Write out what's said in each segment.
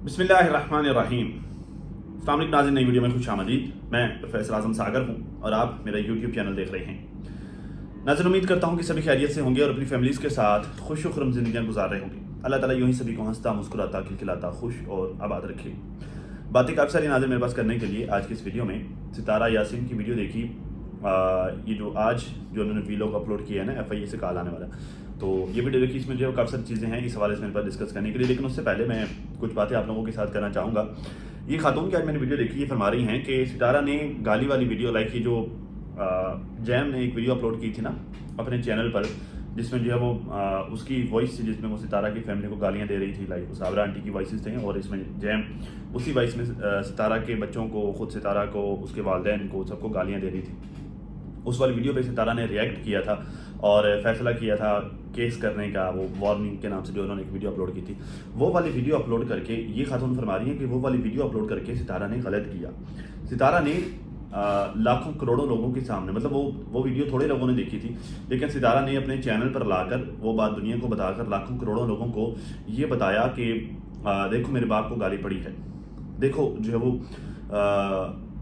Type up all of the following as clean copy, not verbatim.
बिस्मिल्लाहिर्रहमानिर्रहीम। अस्सलाम वालेकुम नाज़रीन, नई वीडियो में खुश आमदीद। मैं प्रोफेसर आज़म सागर हूँ और आप मेरा यूट्यूब चैनल देख रहे हैं। नाज़रीन, उम्मीद करता हूँ कि सभी खैरियत से होंगे और अपनी फैमिलीज़ के साथ खुश व खुर्रम ज़िंदगियाँ गुजार रहे होंगे। अल्लाह ताला यूँ ही सभी को हंसता मुस्कुराता खिलखिलाता खुश और आबाद रखे। बातें काफ़ी सारी नाज़रीन मेरे पास करने के लिए आज की इस वीडियो में सितारा यासीन की वीडियो देखी। ये जो आज जो उन्होंने वीलॉग अपलोड किया है ना, FIA से कॉल आने वाला, तो ये वीडियो देखी। इसमें जो काफ़ी सारी चीज़ें हैं इस हवाले से मेरे पास डिस्कस करने के लिए, लेकिन उससे पहले मैं कुछ बातें आप लोगों के साथ करना चाहूँगा। ये खातून की आज मैंने वीडियो देखी, ये फरमा रही हैं कि सितारा ने गाली वाली वीडियो, लाइक ये जो जैम ने एक वीडियो अपलोड की थी ना अपने चैनल पर, जिसमें जो है वो उसकी वॉइस थी जिसमें वो सितारा की फैमिली को गालियाँ दे रही थी, लाइक उस आबरा आंटी की वॉइसेस थे, और इसमें जैम उसी वॉइस में सितारा के बच्चों को, खुद सितारा को, उसके वालिदैन को, सबको गालियाँ दे रही थी। उस वाली वीडियो पे सितारा ने रिएक्ट किया था और फैसला किया था केस करने का, वो वार्निंग के नाम से जो उन्होंने एक वीडियो अपलोड की थी। वो वाली वीडियो अपलोड करके ये खातून फरमा रही है कि वो वाली वीडियो अपलोड करके सितारा ने गलत किया। सितारा ने लाखों करोड़ों लोगों के सामने, मतलब वो वीडियो थोड़े लोगों ने देखी थी, लेकिन सितारा ने अपने चैनल पर लाकर वो बात दुनिया को बताकर लाखों करोड़ों लोगों को ये बताया कि देखो मेरे बाप को गाली पड़ी है, देखो जो है वो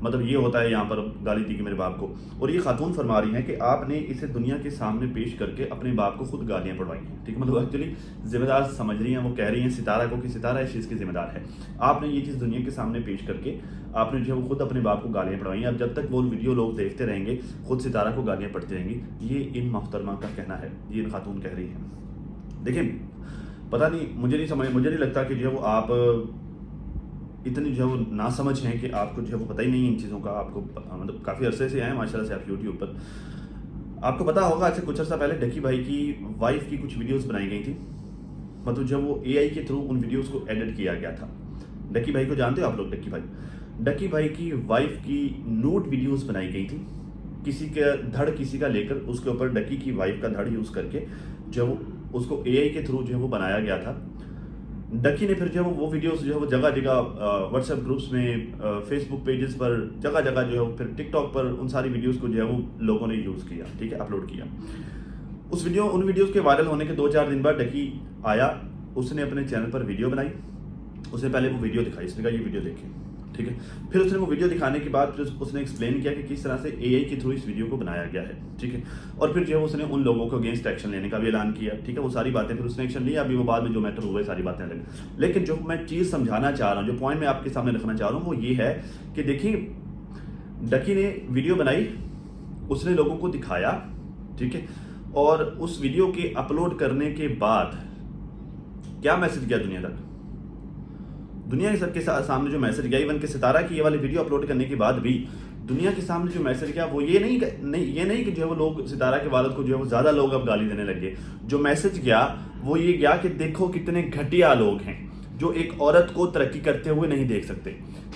मतलब ये होता है, यहाँ पर गाली दी कि मेरे बाप को। और ये खातून फरमा रही हैं कि आपने इसे दुनिया के सामने पेश करके अपने बाप को खुद गालियाँ पड़वाई हैं। ठीक है, मतलब एक्चुअली जिम्मेदार समझ रही हैं, वो कह रही हैं सितारा को कि सितारा इस चीज़ की जिम्मेदार है। आपने ये चीज़ दुनिया के सामने पेश करके आपने जो है वो खुद अपने बाप को गालियाँ पड़वाई हैं। अब जब तक वो वीडियो लोग देखते रहेंगे, खुद सितारा को गालियाँ पड़ती रहेंगी। ये इन मोहतरमा का कहना है, ये इन खातून कह रही हैं। देखिए, पता नहीं, मुझे नहीं लगता कि जो है वो आप इतनी जो है वो ना समझ हैं कि आपको जो है वो पता ही नहीं है इन चीज़ों का। आपको मतलब काफ़ी अरसे से आए माशाल्लाह से आप यूट्यूब पर। आपको पता होगा आज से कुछ अर्सा पहले डक्की भाई की वाइफ की कुछ वीडियोस बनाई गई थी, मतलब जब वो AI के थ्रू उन वीडियोस को एडिट किया गया था। डक्की भाई को जानते हो आप लोग? डक्की भाई की वाइफ की नूड वीडियोस बनाई गई थी, किसी का धड़ किसी का लेकर उसके ऊपर डक्की की वाइफ का धड़ यूज़ करके जब उसको AI के थ्रू जो है वो बनाया गया था। डक्की ने फिर जो है वो वीडियोस जो है वो जगह जगह व्हाट्सएप ग्रुप्स में, फेसबुक पेजेस पर, जगह जगह जो है फिर टिकटॉक पर उन सारी वीडियोस को जो है वो लोगों ने यूज़ किया, ठीक है, अपलोड किया। उन वीडियोस के वायरल होने के 2-4 दिन बाद डक्की आया, उसने अपने चैनल पर वीडियो बनाई। उसने पहले वो वीडियो दिखाई, उसने कहा ये वीडियो देखिए, ठीक है। फिर उसने वो वीडियो दिखाने के बाद फिर उसने एक्सप्लेन किया कि किस तरह से AI के थ्रू इस वीडियो को बनाया गया है, ठीक है। और फिर जो है उसने उन लोगों को अगेंस्ट एक्शन लेने का भी ऐलान किया, ठीक है। वो सारी बातें फिर उसने एक्शन लिया, अभी वो बाद में जो मैटर हुए सारी बातें अलग। लेकिन जो मैं चीज़ समझाना चाह रहा हूँ, जो पॉइंट मैं आपके सामने रखना चाह रहा हूँ, वो ये है कि देखिए, डक्की ने वीडियो बनाई, उसने लोगों को दिखाया, ठीक है, और उस वीडियो के अपलोड करने के बाद क्या मैसेज गया दुनिया तक? दुनिया के सबके सामने जो मैसेज गया, इवन कि सितारा की ये वाली वीडियो अपलोड करने के बाद भी दुनिया के सामने जो मैसेज गया वो ये नहीं कि जो है वो लोग सितारा के वालिद को जो है वो ज़्यादा लोग अब गाली देने लगे। जो मैसेज गया वो ये गया कि देखो कितने घटिया लोग हैं जो एक औरत को तरक्की करते हुए नहीं देख सकते।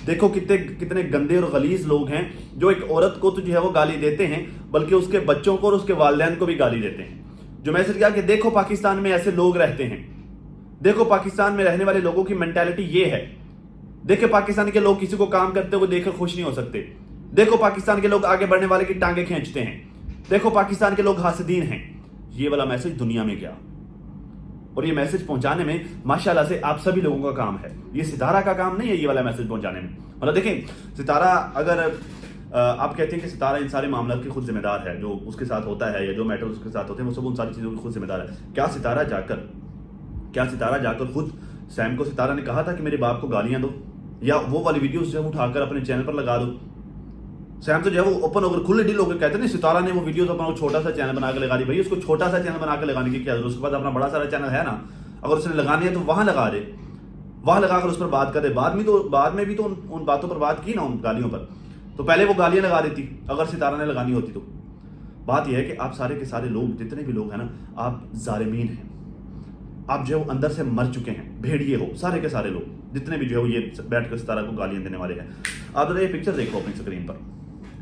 देखो कितने गंदे और गलीज लोग हैं जो एक औरत को तो जो है वो गाली देते हैं, बल्कि उसके बच्चों को और उसके वालिदैन को भी गाली देते हैं। जो मैसेज गया कि देखो पाकिस्तान में ऐसे लोग रहते हैं, देखो पाकिस्तान में रहने वाले लोगों की मेंटालिटी ये है, देखो पाकिस्तान के लोग किसी को काम करते हुए देखकर खुश नहीं हो सकते, देखो पाकिस्तान के लोग आगे बढ़ने वाले की टांगे खींचते हैं, देखो पाकिस्तान के लोग हासिदीन हैं। ये वाला मैसेज दुनिया में गया, और ये मैसेज पहुंचाने में माशाल्लाह से आप सभी लोगों का काम है, ये सितारा का काम नहीं है ये वाला मैसेज पहुंचाने में। मतलब देखें, सितारा, अगर आप कहते हैं कि सितारा इन सारे मामलों की खुद जिम्मेदार है, जो उसके साथ होता है या जो मैटर उसके साथ होते हैं वो सब उन सारी चीज़ों की खुद जिम्मेदार है। क्या सितारा जाकर खुद सैम को सितारा ने कहा था कि मेरे बाप को गालियां दो, या वो वाली वीडियोस जो है उठाकर अपने चैनल पर लगा दो? सैम तो जो है वो ओपन होकर खुले डील होकर कहते हैं सितारा ने वो वीडियोस अपना छोटा सा चैनल बनाकर लगा दी। भाई उसको छोटा सा चैनल बनाकर लगाने की क्या जरूरत? उसके बाद अपना बड़ा सारा चैनल है ना, अगर उसने लगानी है तो वहां लगा दे, वहां लगाकर उस पर बात करे। बाद में भी तो उन बातों पर बात की ना, उन गालियों पर। तो पहले वो गालियां लगा देती अगर सितारा ने लगानी होती तो। बात यह है कि आप सारे के सारे लोग, जितने भी लोग हैं ना, आप जालिमीन हैं, आप जो है अंदर से मर चुके हैं, भेड़िए हो सारे के सारे लोग, जितने भी जो है वो ये बैठ कर सितारा को गालियां देने वाले हैं। आप जरा ये पिक्चर देखो अपनी स्क्रीन पर।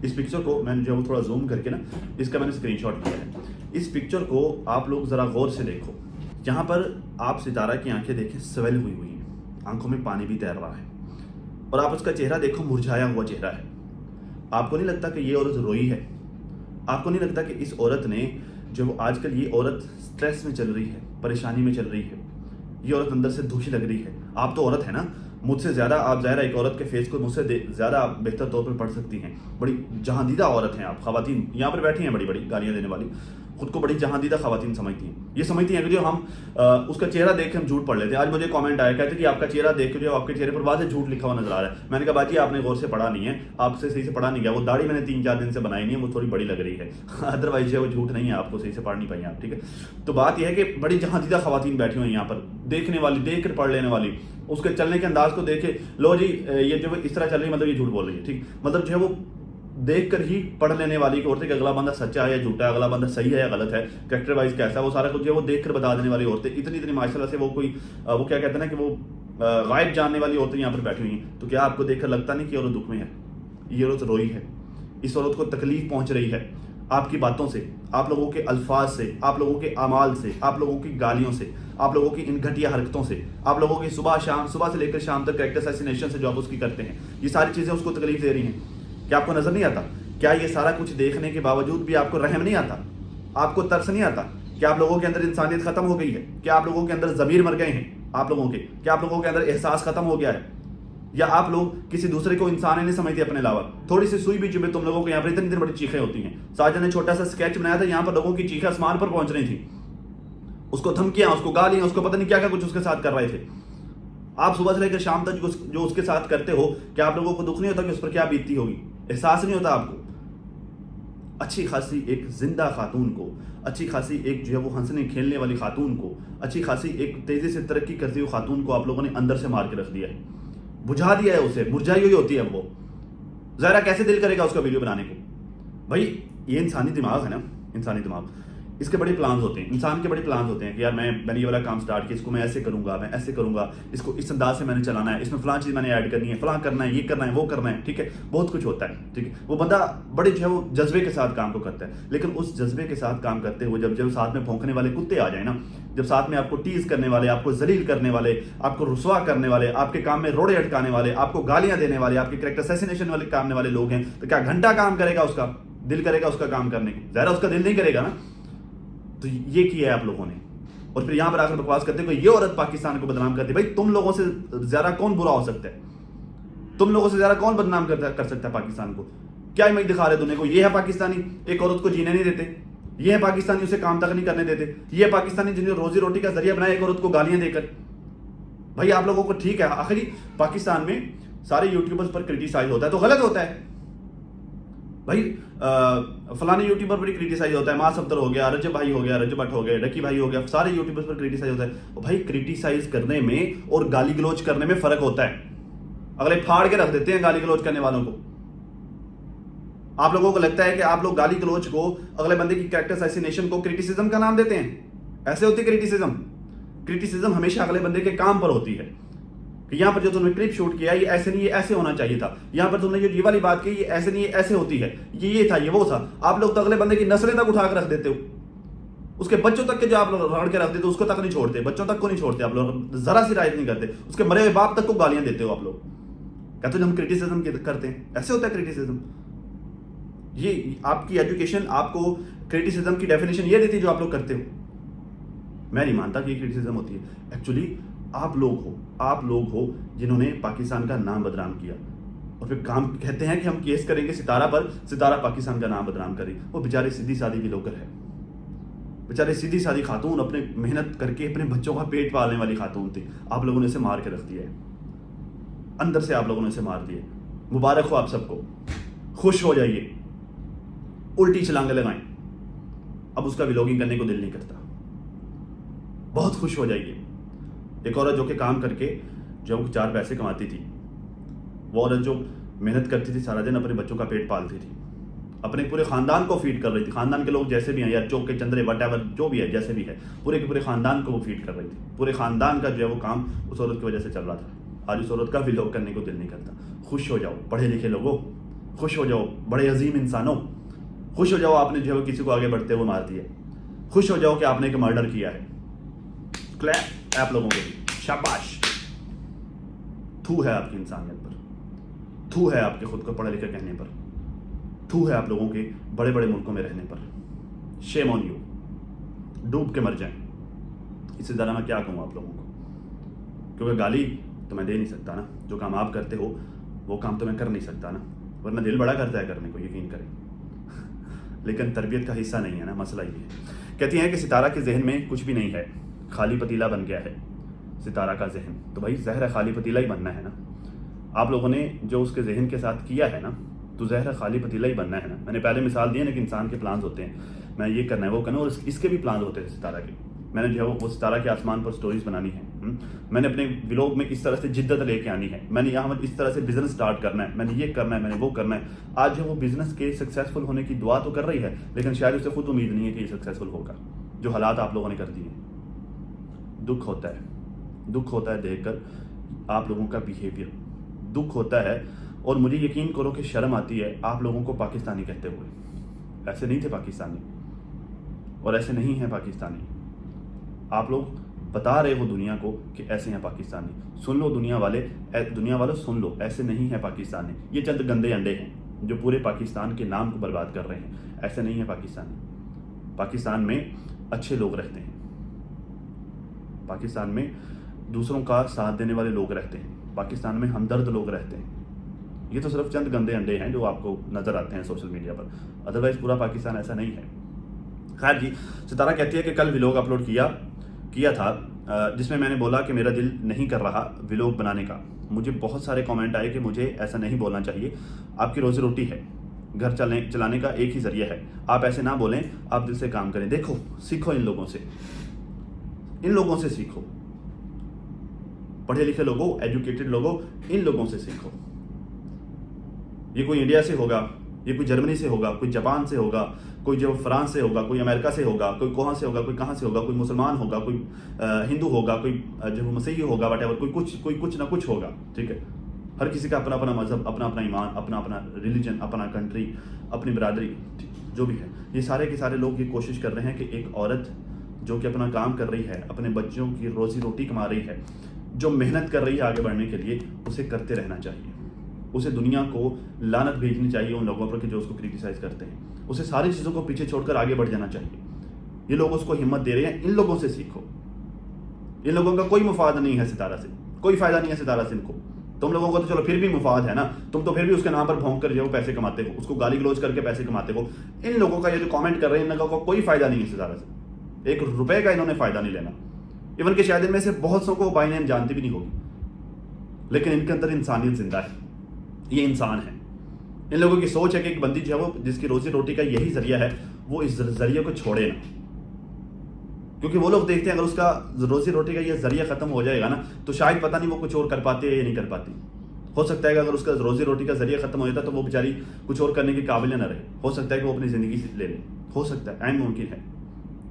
इस पिक्चर को मैंने जो है वो थोड़ा जूम करके ना, इसका मैंने स्क्रीनशॉट किया है। इस पिक्चर को आप लोग ज़रा गौर से देखो। यहाँ पर आप सितारा की आंखें देखें, स्वेल हुई हैं, आंखों में पानी भी तैर रहा है, और आप उसका चेहरा देखो, मुरझाया हुआ चेहरा है। आपको नहीं लगता कि ये औरत रोई है? आपको नहीं लगता कि इस औरत ने जो वो आजकल ये औरत स्ट्रेस में चल रही है, परेशानी में चल रही है, ये औरत अंदर से दुखी लग रही है? आप तो औरत है ना, مجھ سے زیادہ آپ ظاہر ایک عورت کے فیس کو مجھ سے زیادہ بہتر طور پر پڑھ سکتی ہیں. بڑی جہاندیدہ عورت ہیں آپ خواتین, یہاں پر بیٹھی ہیں بڑی بڑی گالیاں دینے والی, خود کو بڑی جہاندیدہ خواتین سمجھتی ہیں. یہ سمجھتی ہیں کہ جو ہم اس کا چہرہ دیکھ کے ہم جھوٹ پڑھ لیتے ہیں. آج مجھے کامنٹ آیا کہتے ہیں کہ آپ کا چہرہ دیکھ کے جو آپ کے چہرے پر واضح جھوٹ لکھا ہوا نظر آ رہا ہے. میں نے کہا باجی آپ نے غور سے پڑھا نہیں ہے, آپ سے صحیح سے پڑھا نہیں گیا. وہ داڑھی میں نے 3-4 دن سے بنائی نہیں ہے, وہ تھوڑی بڑی لگ رہی ہے, ادروائز وہ جھوٹ نہیں ہے, آپ کو صحیح سے پڑھ نہیں پائی آپ. ٹھیک ہے, تو بات یہ ہے کہ بڑی جہاندیدہ خواتین بیٹھی ہوئی ہیں یہاں پر, دیکھنے والی, دیکھ کر پڑھ لینے والی, اس کے چلنے کے انداز کو دیکھے لو جی یہ جو اس طرح چل رہی ہے مطلب یہ جھوٹ بول رہی ہے. ٹھیک, مطلب جو ہے وہ دیکھ کر ہی پڑھ لینے والی عورتیں کہ اگلا بندہ سچا ہے یا جھوٹا ہے, اگلا بندہ صحیح ہے یا غلط ہے, کریکٹر وائز کیسا ہے, وہ سارا کچھ جو ہے وہ دیکھ کر بتا دینے والی عورتیں اتنی ماشاء اللہ سے وہ کوئی وہ کیا کہتے ہیں نا کہ وہ غائب جاننے والی عورتیں یہاں پر بیٹھی ہوئی ہیں. تو کیا آپ کو دیکھ کر لگتا نہیں کہ عورت دکھ میں ہے, یہ عورت روئی ہے, اس عورت کو تکلیف پہنچ رہی ہے آپ کی باتوں سے, آپ لوگوں کے الفاظ سے, آپ لوگوں کے اعمال سے, آپ لوگوں کی گالیوں سے, آپ لوگوں کی ان گھٹیا حرکتوں سے, آپ لوگوں کی صبح سے لے کر شام تک کریکٹر اسیسینیشن سے جو آپ اس کی کرتے ہیں, یہ ساری چیزیں اس کو تکلیف دے رہی ہیں. کیا آپ کو نظر نہیں آتا؟ کیا یہ سارا کچھ دیکھنے کے باوجود بھی آپ کو رحم نہیں آتا, آپ کو ترس نہیں آتا؟ کیا آپ لوگوں کے اندر انسانیت ختم ہو گئی ہے؟ کیا آپ لوگوں کے اندر ضمیر مر گئے ہیں آپ لوگوں کے؟ کیا آپ لوگوں کے اندر احساس ختم ہو گیا ہے؟ یا آپ لوگ کسی دوسرے کو انسان ہی نہیں سمجھتے اپنے علاوہ؟ تھوڑی سی سوئی بھی چبھے تم لوگوں کو یہاں پر اتنی بڑی چیخیں ہوتی ہیں. ساجد نے چھوٹا سا اسکیچ بنایا تھا, یہاں پر لوگوں کی چیخیں آسمان پر پہنچ رہی تھیں, اس کو دھمکیاں, اس کو گالیاں, اس کو پتہ نہیں کیا کچھ اس کے ساتھ کر رہے تھے. آپ صبح سے لے کر شام تک جو اس کے ساتھ کرتے ہو, کیا آپ لوگوں کو دکھ نہیں ہوتا کہ اس پر کیا بیتتی ہوگی؟ احساس نہیں ہوتا آپ کو؟ اچھی خاصی ایک زندہ خاتون کو, اچھی خاصی ایک جو ہے وہ ہنسنے کھیلنے والی خاتون کو, اچھی خاصی ایک تیزی سے ترقی کرتی ہوئی خاتون کو آپ لوگوں نے اندر سے مار کے رکھ دیا ہے, بجھا دیا ہے اسے, مرجھائی ہوئی ہوتی ہے اب وہ. ظاہرہ کیسے دل کرے گا اس کا ویڈیو بنانے کو؟ بھائی یہ انسانی دماغ ہے نا, انسانی دماغ, اس کے بڑے پلانز ہوتے ہیں, انسان کے بڑے پلانز ہوتے ہیں کہ یار میں نے یہ والا کام سٹارٹ کیا, اس کو میں ایسے کروں گا, میں ایسے کروں گا, اس کو اس انداز سے میں نے چلانا ہے, اس میں فلاں چیز میں نے ایڈ کرنی ہے, فلاں کرنا ہے, یہ کرنا ہے, وہ کرنا ہے. ٹھیک ہے, بہت کچھ ہوتا ہے. ٹھیک ہے, وہ بندہ بڑے جو ہے وہ جذبے کے ساتھ کام کو کرتا ہے, لیکن اس جذبے کے ساتھ کام کرتے ہوئے جب ساتھ میں بھونکنے والے کتے آ جائیں نا, جب ساتھ میں آپ کو ٹیز کرنے والے, آپ کو ذلیل کرنے والے, آپ کو رسوا کرنے والے, آپ کے کام میں روڑے اٹکانے والے, آپ کو گالیاں دینے والے, آپ کے کریکٹر اسیسینیشن والے کرنے والے لوگ ہیں, تو کیا گھنٹہ کام کرے گا اس کا؟ دل کرے گا اس کا کام کرنے کی؟ ظاہر اس کا دل نہیں کرے گا نا. تو یہ کیا ہے آپ لوگوں نے, اور پھر یہاں پر آ کر بکواس کرتے ہیں کہ یہ عورت پاکستان کو بدنام کرتی ہے. بھائی تم لوگوں سے زیادہ کون برا ہو سکتا ہے؟ تم لوگوں سے زیادہ کون بدنام کر سکتا ہے پاکستان کو؟ کیا امیج دکھا رہے دنیا کو؟ یہ ہے پاکستانی ایک عورت کو جینے نہیں دیتے, یہ ہے پاکستانی اسے کام تک نہیں کرنے دیتے, یہ ہے پاکستانی جنہیں روزی روٹی کا ذریعہ بنایا ایک عورت کو گالیاں دے کر. بھائی آپ لوگوں کو ٹھیک ہے, آخری پاکستان میں سارے یوٹیوبرز پر کرٹیسائز ہوتا ہے تو غلط ہوتا ہے. بھائی فلانے یوٹیوبر پر کرٹیسائز ہوتا ہے, ماں صفدر ہو گیا, رجب بھائی ہو گیا, رجب بٹ ہو گیا, ڈکی بھائی ہو گیا, سارے یوٹیوبرز پر کرٹیسائز ہوتا ہے. بھائی کرٹیسائز کرنے میں اور گالی گلوچ کرنے میں فرق ہوتا ہے. اگلے پھاڑ کے رکھ دیتے ہیں گالی گلوچ کرنے والوں کو. آپ لوگوں کو لگتا ہے کہ آپ لوگ گالی گلوچ کو, اگلے بندے کی کریکٹر اسیسینیشن کو کرٹیسزم کا نام دیتے ہیں؟ ایسے ہوتی ہے کرٹیسزم. کرٹیسزم ہمیشہ اگلے بندے کے کام پر ہوتی ہے کہ یہاں پر جو تم نے کلپ شوٹ کیا یہ ایسے نہیں, یہ ایسے ہونا چاہیے تھا. یہاں پر تم نے جو یہ والی بات کی یہ ایسے نہیں, یہ ایسے ہوتی ہے, یہ تھا, یہ وہ تھا. آپ لوگ تو اگلے بندے کی نسلیں تک اٹھا کر رکھ دیتے ہو, اس کے بچوں تک کے جو آپ لوگ رگڑ کے رکھ دیتے ہو اس کو تک نہیں چھوڑتے, بچوں تک کو نہیں چھوڑتے آپ لوگ, ذرا سی رعایت نہیں کرتے, اس کے مرے ہوئے باپ تک کو گالیاں دیتے ہو آپ لوگ. کہتے ہیں ہم کرٹیسزم کرتے ہیں, ایسے ہوتا ہے کرٹیسزم. یہ آپ کی ایجوکیشن آپ کو کرٹیسزم کی ڈیفینیشن یہ دیتی ہے جو آپ لوگ کرتے ہو. میں نہیں مانتا کہ یہ کرٹیسزم ہوتی ہے. ایکچولی آپ لوگ ہو جنہوں نے پاکستان کا نام بدنام کیا, اور پھر کام کہتے ہیں کہ ہم کیس کریں گے ستارہ پر, ستارہ پاکستان کا نام بدنام کرے. وہ بیچارے سیدھی سادی ویلوگر ہے, بیچارے سیدھی سادی خاتون, اپنے محنت کر کے اپنے بچوں کا پیٹ پالنے والی خاتون تھی. آپ لوگوں نے اسے مار کے رکھ دیا ہے, اندر سے آپ لوگوں نے اسے مار دیا. مبارک ہو آپ سب کو, خوش ہو جائیے, الٹی چھلانگیں لگائیں. اب اس کا ویلوگنگ کرنے کو دل نہیں کرتا, بہت خوش ہو جائیے. ایک عورت جو کہ کام کر کے جو 4 پیسے کماتی تھی, وہ عورت جو محنت کرتی تھی سارا دن, اپنے بچوں کا پیٹ پالتی تھی, اپنے پورے خاندان کو فیڈ کر رہی تھی. خاندان کے لوگ جیسے بھی ہیں, یا چوک کے چندرے وٹ ایور جو بھی ہے, جیسے بھی ہے, پورے کے پورے خاندان کو وہ فیڈ کر رہی تھی. پورے خاندان کا جو ہے وہ کام اس عورت کی وجہ سے چل رہا تھا. آج اس عورت کا ویلوگ کرنے کو دل نہیں کرتا. خوش ہو جاؤ پڑھے لکھے لوگوں, خوش ہو جاؤ بڑے عظیم انسانوں, خوش ہو جاؤ آپ نے جو ہے کسی کو آگے بڑھتے ہوئے مار دیا. خوش ہو جاؤ کہ آپ نے ایک مرڈر کیا ہے. کلیپ آپ لوگوں کو, شاباش. تھو ہے آپ کی انسانیت پر, تھو ہے آپ کے خود کو پڑھے لکھے کہنے پر, تھو ہے آپ لوگوں کے بڑے بڑے ملکوں میں رہنے پر. شیم آن یو, ڈوب کے مر جائیں. اس سے زیادہ میں کیا کہوں آپ لوگوں کو, کیونکہ گالی तो मैं दे नहीं सकता ना, जो काम आप करते हो वो काम तो मैं कर नहीं सकता ना, वरना दिल बड़ा करता है करने को, यकीन करें। लेकिन तरबियत का हिस्सा नहीं है ना, मसला ये है। कहती हैं कि सितारा के जहन में कुछ भी नहीं है, खाली पतीला बन गया है सितारा का जहन। तो भाई ज़हरा खाली पतीला ही बनना है ना, आप लोगों ने जो उसके जहन के साथ किया है ना, तो ज़हरा खाली पतीला ही बनना है ना। मैंने पहले मिसाल दी है ना कि इंसान के प्लान्स होते हैं, मैं ये करना है वो करना है, और इसके भी प्लान होते हैं सितारा के। मैंने जो है वो सितारा के आसमान पर स्टोरीज बनानी है, मैंने अपने व्लॉग में इस तरह से जिद्दत लेके आनी है, मैंने यहाँ इस तरह से बिजनेस स्टार्ट करना है, मैंने ये करना है, मैंने वो करना है। आज जो वो बिजनेस के सक्सेसफुल होने की दुआ तो कर रही है, लेकिन शायद उसे खुद उम्मीद नहीं है कि ये सक्सेसफुल होगा। जो हालात आप लोगों ने कर दिए, दुख होता है देखकर आप लोगों का बिहेवियर, दुख होता है। और मुझे यकीन करो कि शर्म आती है आप लोगों को पाकिस्तानी कहते हुए। ऐसे नहीं थे पाकिस्तानी, और ऐसे नहीं हैं पाकिस्तानी। आप लोग बता रहे हो दुनिया को कि ऐसे हैं पाकिस्तानी। सुन लो दुनिया वालों सुन लो, ऐसे नहीं है पाकिस्तानी। ये चंद गंदे अंडे हैं जो पूरे पाकिस्तान के नाम को बर्बाद कर रहे हैं। ऐसे नहीं है पाकिस्तानी। पाकिस्तान में अच्छे लोग रहते हैं, पाकिस्तान में दूसरों का साथ देने वाले लोग रहते हैं, पाकिस्तान में हमदर्द लोग रहते हैं। ये तो सिर्फ चंद गंदे अंडे हैं जो आपको नज़र आते हैं सोशल मीडिया पर, अदरवाइज पूरा पाकिस्तान ऐसा नहीं है। खैर जी, सितारा कहती है कि कल व्लॉग अपलोड किया था जिसमें मैंने बोला कि मेरा दिल नहीं कर रहा व्लॉग बनाने का। मुझे बहुत सारे कमेंट आए कि मुझे ऐसा नहीं बोलना चाहिए, आपकी रोज़ी रोटी है, घर चलाने का एक ही जरिया है, आप ऐसे ना बोलें, आप दिल से काम करें। देखो, सीखो इन लोगों से सीखो, पढ़े लिखे लोगों, एजुकेटेड लोगों, इन लोगों से सीखो। ये कोई इंडिया से होगा, ये कोई जर्मनी से होगा, कोई जापान से होगा, कोई जो फ्रांस से होगा, कोई अमेरिका से होगा, कोई कहाँ से होगा, कोई कहाँ से होगा, कोई मुसलमान होगा, कोई हिंदू होगा, कोई जो मसीही होगा, वटेवर, कोई कुछ ना कुछ होगा। ठीक है, हर किसी का अपना अपना मजहब, अपना अपना ईमान, अपना अपना रिलीजन, अपना कंट्री, अपनी बरादरी, जो भी है। ये सारे के सारे लोग ये कोशिश कर रहे हैं कि एक औरत जो कि अपना काम कर रही है, अपने बच्चों की रोजी रोटी कमा रही है, जो मेहनत कर रही है आगे बढ़ने के लिए, उसे करते रहना चाहिए। उसे दुनिया को लानत भेजनी चाहिए उन लोगों पर कि जो उसको क्रिटिसाइज करते हैं। उसे सारी चीज़ों को पीछे छोड़कर आगे बढ़ जाना चाहिए। ये लोग उसको हिम्मत दे रहे हैं, इन लोगों से सीखो। इन लोगों का कोई मुफाद नहीं है सितारा से, कोई फायदा नहीं है सितारा से इनको। तुम लोगों का तो चलो फिर भी मुफाद है ना, तुम तो फिर भी उसके नाम पर भौंक कर जो पैसे कमाते हो, उसको गाली गलौज करके पैसे कमाते हो। इन लोगों का ये जो कमेंट कर रहे हैं, इन लोगों का कोई फायदा नहीं है सितारा से, 1 रुपए का इन्होंने फायदा नहीं लेना। इवन के शायद इनमें से बहुत सौ को बाय नेम जानती भी नहीं होगी, लेकिन इनके अंदर इंसानियत जिंदा है, ये इंसान है। इन लोगों की सोच है कि एक बंदी जो है वो जिसकी रोजी रोटी का यही जरिया है, वो इस जरिए को छोड़े ना, क्योंकि वो लोग देखते हैं अगर उसका रोजी रोटी का ये जरिया खत्म हो जाएगा ना, तो शायद पता नहीं वो कुछ और कर पाते हैं या नहीं कर पाती। हो सकता है कि अगर उसका रोजी रोटी का जरिया खत्म हो जाता तो वो बेचारी कुछ और करने के काबिल न रहे, हो सकता है कि वो अपनी जिंदगी से ले ले, हो सकता है, ऐन मुमकिन है।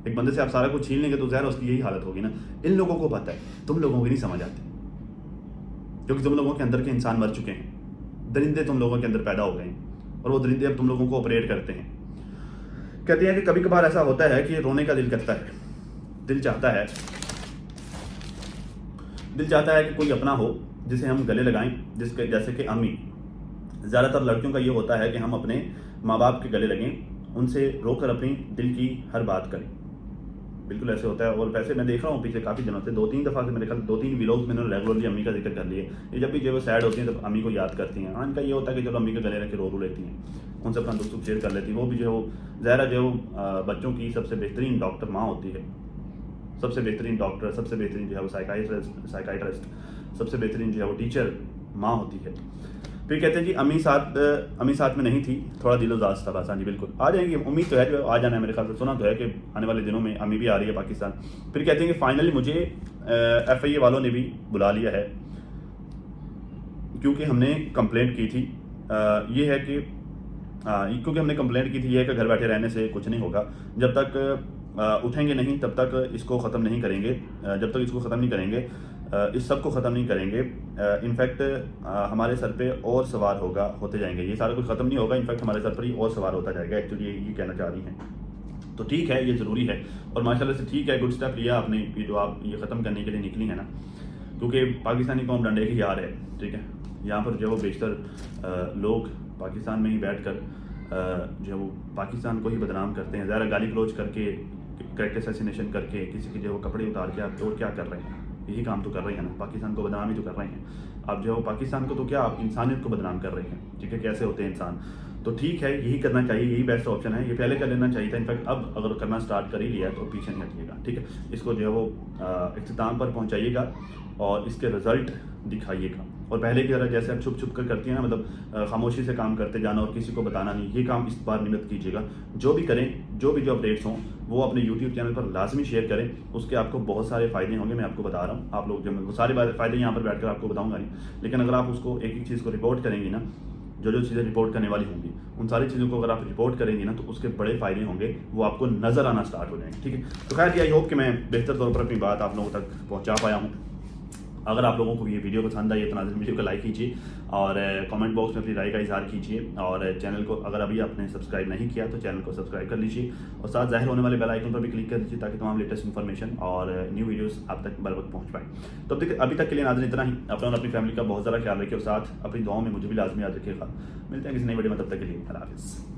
एक बंदे से आप सारा कुछ छीन लेंगे तो ज़ाहिर उसकी यही हालत होगी ना। इन लोगों को पता है, तुम लोगों को नहीं समझ आती, क्योंकि तुम लोगों के अंदर के इंसान मर चुके हैं, दरिंदे तुम लोगों के अंदर पैदा हो गए हैं, और वो दरिंदे अब तुम लोगों को ऑपरेट करते हैं। कहते हैं कि कभी कभार ऐसा होता है कि रोने का दिल करता है, दिल चाहता है कि कोई अपना हो जिसे हम गले लगाएं, जैसे कि अम्मी। ज़्यादातर लड़कियों का ये होता है कि हम अपने माँ बाप के गले लगें, उनसे रोकर अपनी दिल की हर बात करें। बिल्कुल ऐसे होता है। और वैसे मैं देख रहा हूँ पिछले काफ़ी दिनों से 2-3 दफ़ा से, मेरे ख्याल 2-3 व्लॉग्स में उन्होंने रेगुलरली अम्मी का जिक्र कर लिए। ये जब भी जो सैड होती हैं तब अम्मी को याद करती हैं। हाँ, इनका ये होता है कि चलो अम्मी के गले रख के रो लेती हैं, उनसे अपना दुख शेयर कर लेती हैं। वो भी जो ज़ाहिर जो बच्चों की सबसे बेहतरीन डॉक्टर माँ होती है, सबसे बेहतरीन डॉक्टर, सबसे बेहतरीन जो है वो साइकाइट्रिस्ट, सबसे बेहतरीन जो है वो टीचर माँ होती है। फिर कहते हैं कि अम्मी साथ में नहीं थी, थोड़ा दिल उदास था बस। हाँ जी बिल्कुल, आ जाएंगी, उम्मीद तो है जो आ जाना है, मेरे ख्याल से सुना तो है कि आने वाले दिनों में अम्मी भी आ रही है पाकिस्तान। फिर कहते हैं कि फाइनली मुझे FIA वालों ने भी बुला लिया है, क्योंकि हमने कंप्लेंट की थी। ये है कि क्योंकि हमने कंप्लेंट की थी, ये है कि घर बैठे रहने से कुछ नहीं होगा, जब तक उठेंगे नहीं तब तक इसको ख़त्म नहीं करेंगे, जब तक इसको ख़त्म नहीं करेंगे, इस सब को ख़त्म नहीं करेंगे। इनफैक्ट हमारे सर पे और सवार होते जाएंगे, ये सारा कुछ ख़त्म नहीं होगा, इनफैक्ट हमारे सर पर ही और सवार होता जाएगा। एक्चुअली ये कहना चाह रही हैं। तो ठीक है, ये ज़रूरी है और माशाल्लाह से ठीक है, गुड स्टेप लिया आपने, ये जो आप ये ख़त्म करने के लिए निकली है ना, क्योंकि पाकिस्तानी कौम डंडे की यार है। ठीक है, यहाँ पर जो वो बेशतर लोग पाकिस्तान में ही बैठ कर जो वो पाकिस्तान को ही बदनाम करते हैं, ज़रा गाली गलौज करके, कैरेक्टर असैसिनेशन करके, किसी के जो वो कपड़े उतार के आप और क्या कर रहे हैं। یہی کام تو کر رہے ہیں نا, پاکستان کو بدنام ہی تو کر رہے ہیں. آپ جو پاکستان کو تو کیا, آپ انسانیت کو بدنام کر رہے ہیں. ٹھیک ہے, کیسے ہوتے ہیں انسان. تو ٹھیک ہے, یہی کرنا چاہیے, یہی بیسٹ آپشن ہے. یہ پہلے کر لینا چاہیے تھا. انفیکٹ اب اگر کرنا اسٹارٹ کر ہی لیا تو پیچھے نہیں ہٹیے گا. ٹھیک ہے, اس کو جو ہے وہ اختتام پر پہنچائیے گا اور اس کے رزلٹ دکھائیے گا. اور پہلے کی طرح جیسے آپ چھپ چھپ کر کرتی ہیں نا, مطلب خاموشی سے کام کرتے جانا اور کسی کو بتانا نہیں, یہ کام اس بار نمت کیجیے گا. جو بھی کریں, جو اپڈیٹس ہوں وہ اپنے یوٹیوب چینل پر لازمی شیئر کریں. اس کے آپ کو بہت سارے فائدے ہوں گے, میں آپ کو بتا رہا ہوں. آپ لوگ جب وہ سارے فائدے یہاں پر بیٹھ کر آپ کو بتاؤں گا نہیں, لیکن اگر آپ اس کو ایک ایک چیز کو رپورٹ کریں گی نا, جو چیزیں رپورٹ کرنے والی ہوں گی ان ساری چیزوں کو اگر آپ رپورٹ کریں گی نا, تو اس کے بڑے فائدے ہوں گے, وہ آپ کو نظر آنا اسٹارٹ ہو جائیں گے. ٹھیک ہے, تو خیر یہ آئی ہوپ کہ میں بہتر طور پر اپنی بات آپ لوگوں تک پہنچا پایا ہوں. اگر آپ لوگوں کو یہ ویڈیو پسند آئی ہے تو ناظرین ویڈیو کو لائک کیجیے اور کامنٹ باکس میں اپنی رائے کا اظہار کیجیے. اور چینل کو اگر ابھی آپ نے سبسکرائب نہیں کیا تو چینل کو سبسکرائب کر لیجیے اور ساتھ ظاہر ہونے والے بیل آئیکن پر بھی کلک کر دیجیے تاکہ تمام لیٹسٹ انفارمیشن اور نیو ویڈیوز آپ تک بر وقت پہنچ پائیں. تو ابھی تک کے لیے ناظرین اتنا ہی. اپنا اور اپنی فیملی کا بہت زیادہ خیال رکھیے اور ساتھ اپنی دعاؤں میں مجھے بھی لازمی یاد رکھیے گا. ملتے ہیں کسی نئی ویڈیو میں, تب تک کے لیے اللہ حافظ.